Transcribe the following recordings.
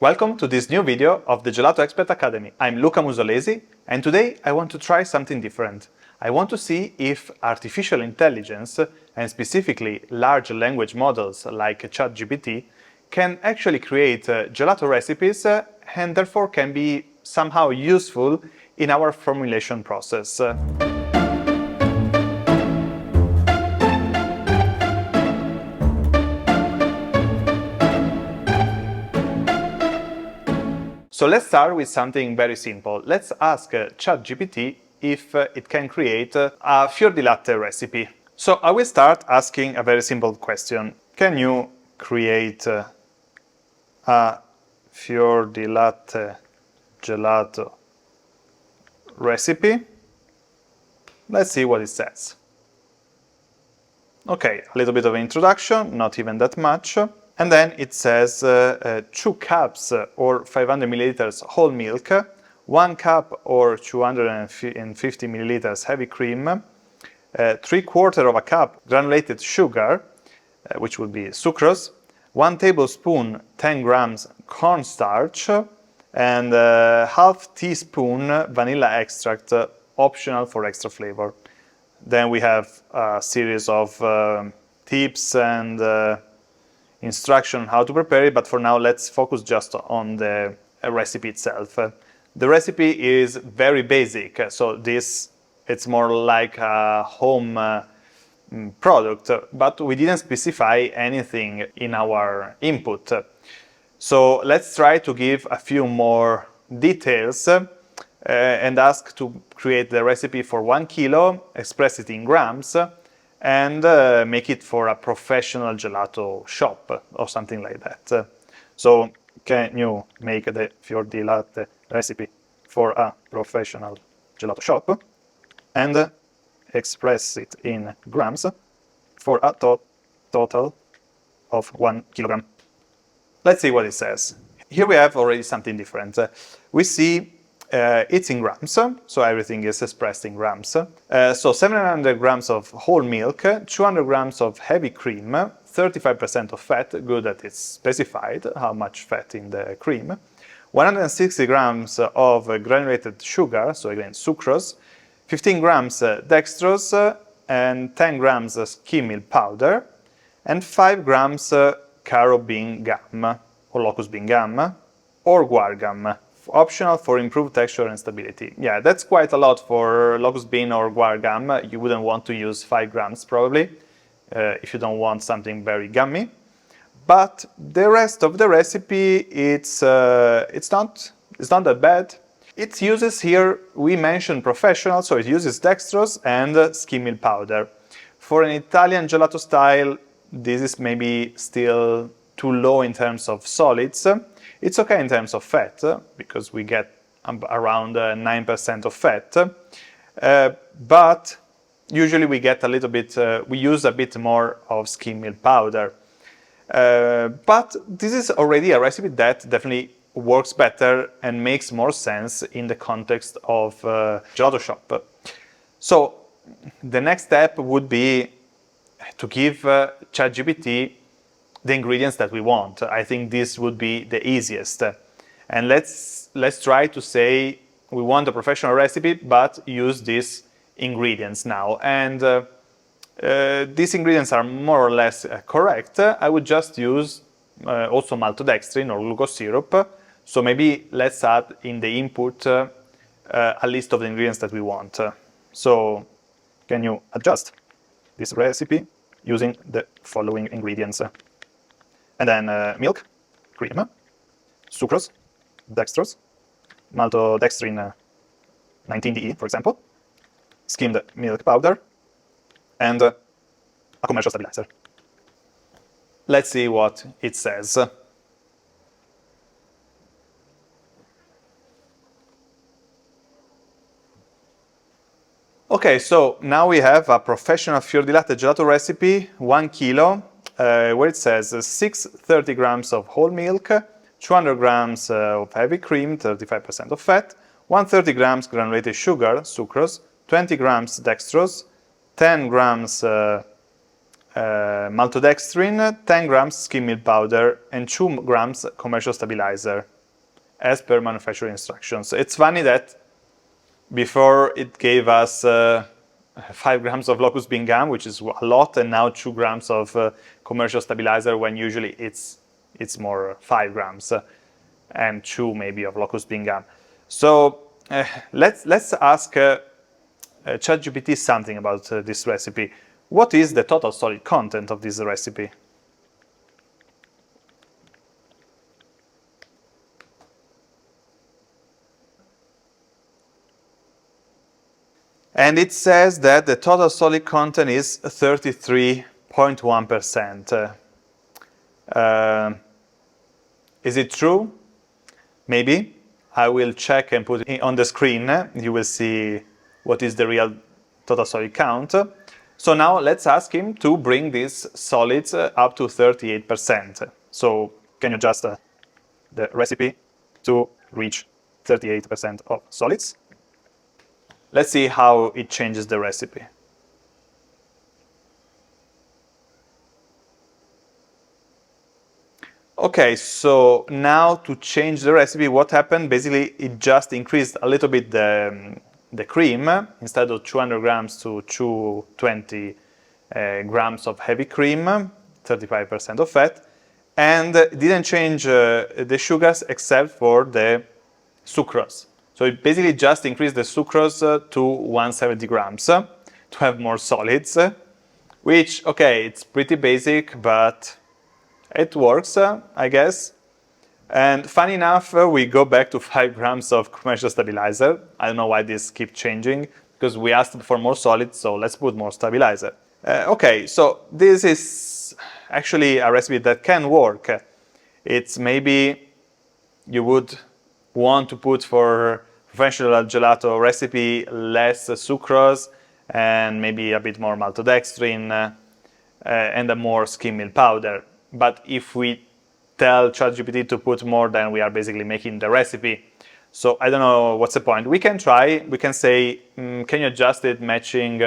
Welcome to this new video of the Gelato Expert Academy. I'm Luca Musolesi, and today I want to try something different. I want to see if artificial intelligence, and specifically large language models like ChatGPT, can actually create gelato recipes and therefore can be somehow useful in our formulation process. So let's start with something very simple. Let's ask ChatGPT if it can create a fior di latte recipe. So I will start asking a very simple question. Can you create a fior di latte gelato recipe? Let's see what it says. Okay, a little bit of introduction, not even that much. And then it says 2 cups or 500 milliliters whole milk, 1 cup or 250 milliliters heavy cream, 3/4 of a cup granulated sugar, which would be sucrose, 1 tablespoon 10 grams cornstarch, and half teaspoon vanilla extract, optional for extra flavor. Then we have a series of tips and instruction on how to prepare it, but for now let's focus just on the recipe itself. The recipe is very basic, so it's more like a home product, but we didn't specify anything in our input. So let's try to give a few more details and ask to create the recipe for 1 kilo, express it in grams, and make it for a professional gelato shop or something like that. So can you make the fior di latte recipe for a professional gelato shop and express it in grams for a total of 1 kilogram? Let's see what it says. Here we have already something different. We see it's in grams, so everything is expressed in grams. So 700 grams of whole milk, 200 grams of heavy cream, 35% of fat, good that it's specified how much fat in the cream, 160 grams of granulated sugar, so again sucrose, 15 grams dextrose, and 10 grams skim milk powder, and 5 grams caro bean gum, or locust bean gum, or guar gum, optional for improved texture and stability. Yeah, that's quite a lot for locust bean or guar gum. You wouldn't want to use 5 grams probably, if you don't want something very gummy. But the rest of the recipe, it's not that bad. It uses here, we mentioned professional, so it uses dextrose and skim milk powder. For an Italian gelato style, this is maybe still too low in terms of solids. It's okay in terms of fat, because we get around 9% of fat, but usually we get a little bit, we use a bit more of skim milk powder. But this is already a recipe that definitely works better and makes more sense in the context of gelato shop. So the next step would be to give ChatGPT the ingredients that we want. I think this would be the easiest. And let's try to say we want a professional recipe, but use these ingredients now. And these ingredients are more or less correct. I would just use also maltodextrin or glucose syrup. So maybe let's add in the input a list of the ingredients that we want. So can you adjust this recipe using the following ingredients? And then milk, cream, sucrose, dextrose, maltodextrin 19DE, for example, skimmed milk powder, and a commercial stabilizer. Let's see what it says. Okay, so now we have a professional fior di latte gelato recipe, 1 kilo, where it says 630 grams of whole milk, 200 grams of heavy cream, 35% of fat, 130 grams granulated sugar, sucrose, 20 grams dextrose, 10 grams maltodextrin, 10 grams skim milk powder, and 2 grams commercial stabilizer, as per manufacturer instructions. It's funny that before it gave us 5 grams of locust bean gum, which is a lot, and now 2 grams of commercial stabilizer, when usually it's more 5 grams and 2 maybe of locust bean gum. So let's ask ChatGPT something about this recipe. What is the total solid content of this recipe? And it says that the total solid content is 33.1%. Is it true? Maybe. I will check and put it on the screen. You will see what is the real total solid count. So now let's ask him to bring these solids up to 38%. So can you adjust the recipe to reach 38% of solids? Let's see how it changes the recipe. Okay, so now to change the recipe, what happened? Basically, it just increased a little bit the cream. Instead of 200 grams to 220 grams of heavy cream, 35% of fat, and didn't change the sugars except for the sucrose. So it basically just increased the sucrose to 170 grams to have more solids, which, okay, it's pretty basic, but it works, I guess. And funny enough, we go back to 5 grams of commercial stabilizer. I don't know why this keeps changing, because we asked for more solids, so let's put more stabilizer. Okay, so this is actually a recipe that can work. It's maybe you would want to put for professional gelato recipe less sucrose and maybe a bit more maltodextrin and a more skim milk powder. But if we tell ChatGPT to put more, then we are basically making the recipe. So I don't know what's the point. We can try, we can say, can you adjust it matching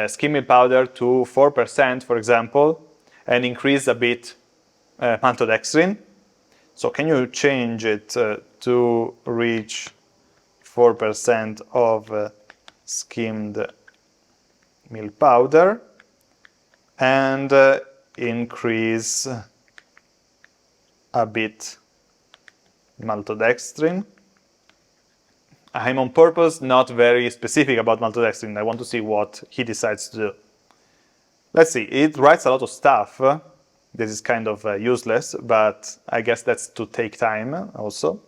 skim milk powder to 4%, for example, and increase a bit maltodextrin. So can you change it to reach 4% of skimmed milk powder and increase a bit maltodextrin. I'm on purpose not very specific about maltodextrin. I want to see what he decides to do. Let's see, it writes a lot of stuff. This is kind of useless, but I guess that's to take time also.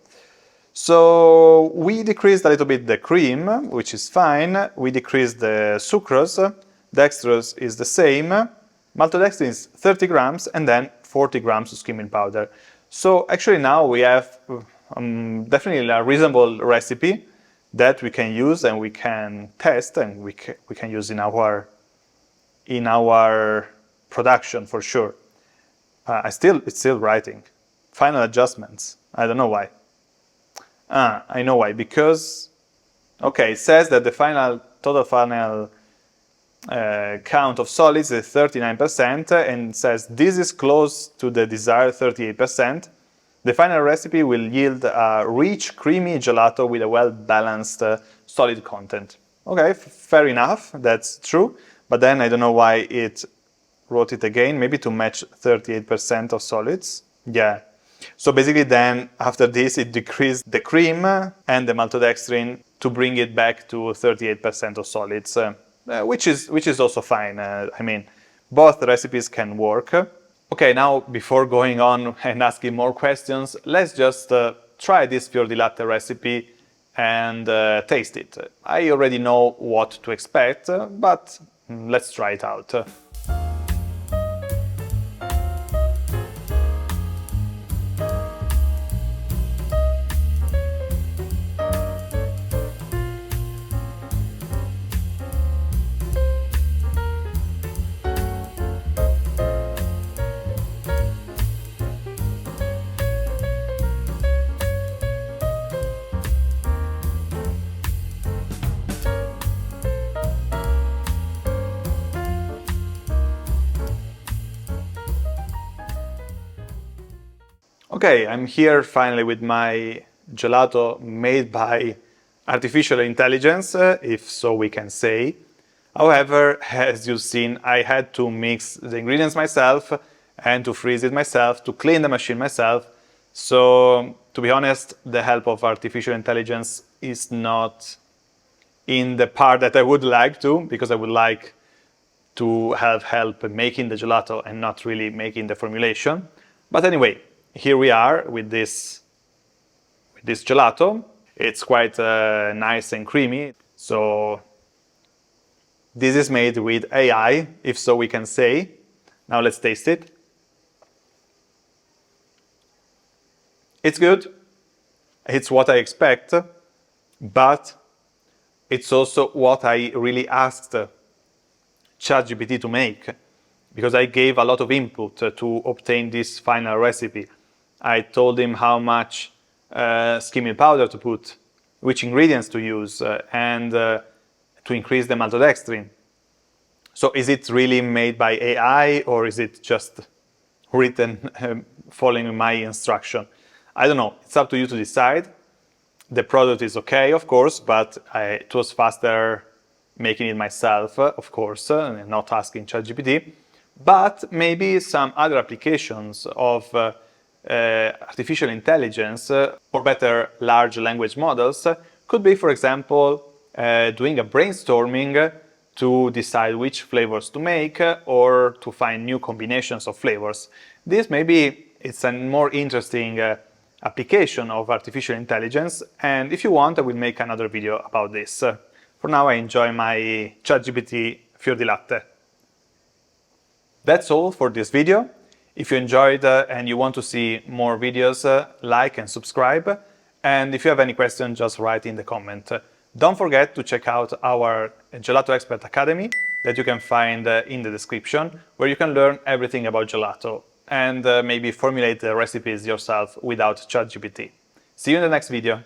So we decreased a little bit the cream, which is fine. We decreased the sucrose. Dextrose is the same. Maltodextrin is 30 grams and then 40 grams of skim milk powder. So actually now we have definitely a reasonable recipe that we can use and we can test and we can use in our production for sure. It's still writing. Final adjustments. I don't know why. I know why. Because, okay, it says that the total final count of solids is 39% and says this is close to the desired 38%. The final recipe will yield a rich, creamy gelato with a well-balanced solid content. Okay, fair enough, that's true. But then I don't know why it wrote it again, maybe to match 38% of solids. Yeah. So basically then, after this, it decreased the cream and the maltodextrin to bring it back to 38% of solids, which is also fine. I mean, both recipes can work. Okay, now before going on and asking more questions, let's just try this fior di latte recipe and taste it. I already know what to expect, but let's try it out. Okay, I'm here finally with my gelato made by artificial intelligence, if so we can say. However, as you've seen, I had to mix the ingredients myself and to freeze it myself, to clean the machine myself. So, to be honest, the help of artificial intelligence is not in the part that I would like to, because I would like to have help making the gelato and not really making the formulation. But anyway, here we are with this gelato. It's quite nice and creamy. So this is made with AI, if so we can say. Now let's taste it. It's good. It's what I expect, but it's also what I really asked ChatGPT to make, because I gave a lot of input to obtain this final recipe. I told him how much skim milk powder to put, which ingredients to use, and to increase the maltodextrin. So is it really made by AI, or is it just written following my instruction? I don't know. It's up to you to decide. The product is okay, of course, but it was faster making it myself, of course, and not asking ChatGPT. But maybe some other applications of artificial intelligence, or better, large language models, could be, for example, doing a brainstorming to decide which flavors to make or to find new combinations of flavors. This maybe it's a more interesting application of artificial intelligence, and if you want I will make another video about this. For now I enjoy my ChatGPT Fior di Latte. That's all for this video. If you enjoyed and you want to see more videos, like and subscribe. And if you have any questions, just write in the comment. Don't forget to check out our Gelato Expert Academy that you can find in the description, where you can learn everything about gelato and maybe formulate the recipes yourself without ChatGPT. See you in the next video.